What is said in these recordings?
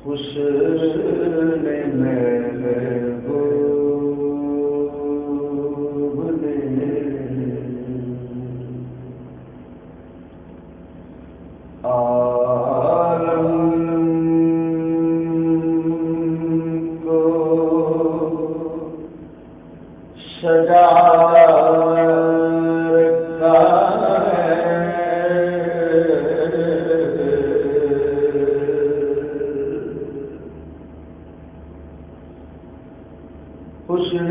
حسن محبوب نے عالم کو سجا رکھا حسن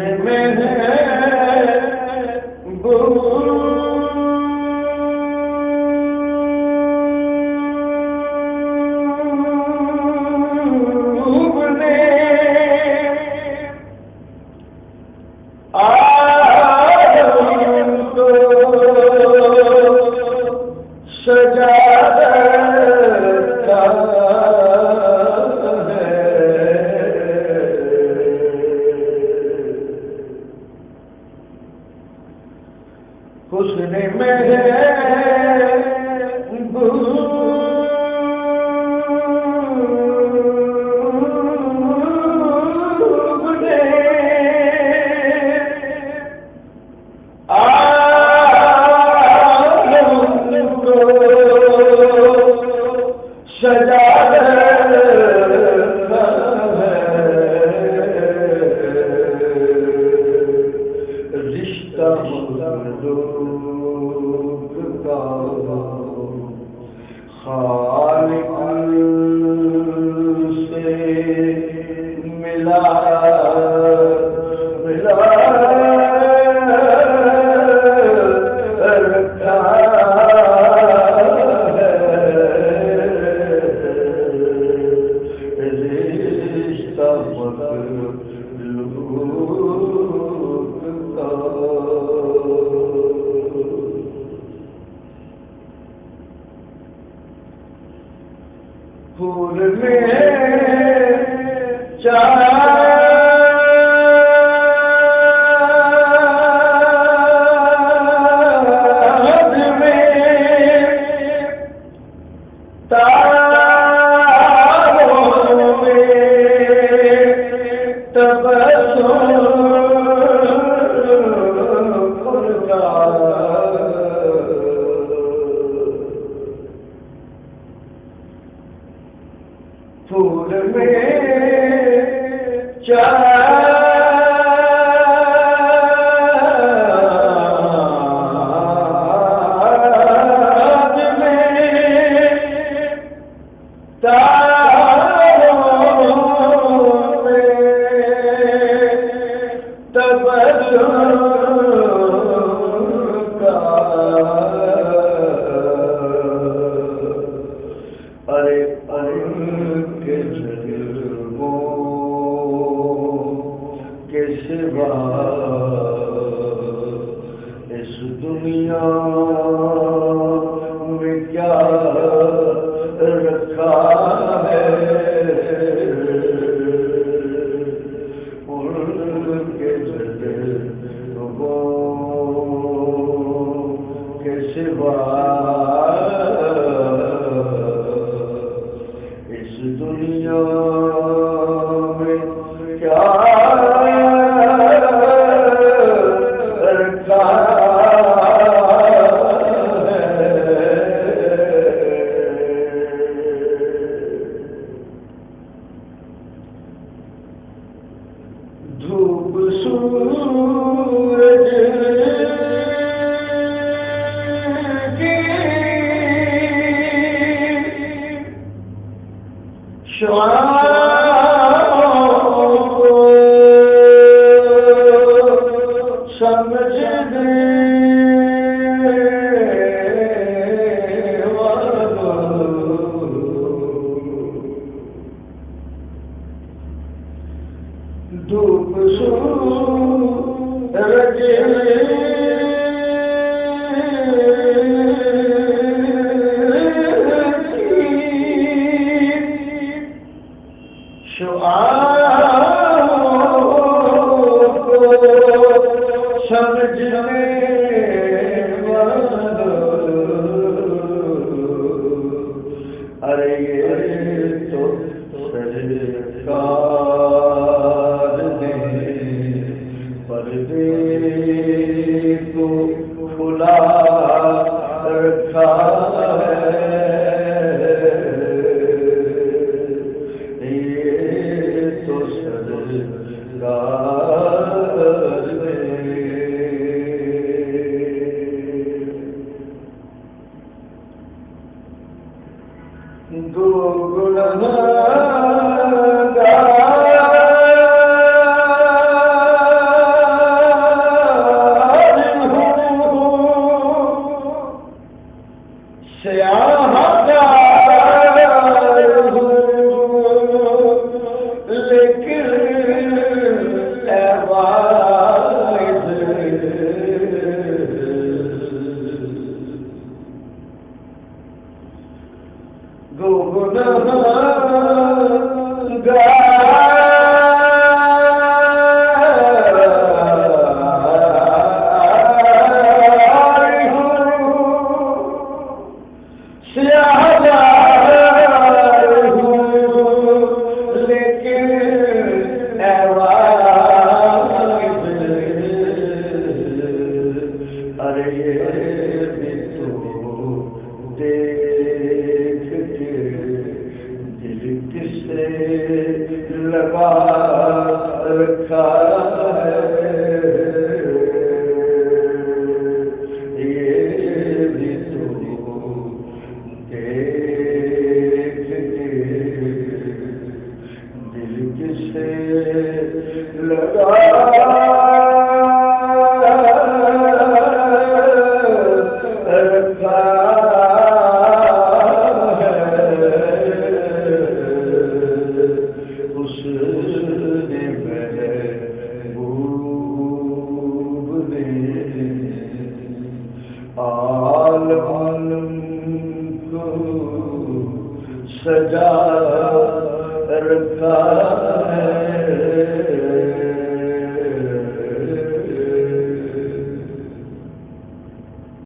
محبوب نے عالم کو سجا رکھا حسن محبوب نے عالم کو سجا رکھا ہے رشتہ مخلوق کا خالق سے ملا رکھا ہے رشتہ مخلوق کا پھول میں چاند میں تاروں میں تبسم کا پھول میں چاند میں تاروں میں تبسم کا ارے کے جلووں کے سوا اس دنیا میں کیا رکھا ہے ان کے جلووں کے سوا دنیا میں کیا رکھا ہے دھوپ سورج کی شعاعوں کو سمجھنے والوں دھوپ سورج سمجھنے والوں ارے یہ تو سجدے سے لگا رکھا ہے یہ بھی تو دیکھ کے دل کس سے لگا رکھا عالم کو سجا رکھا ہے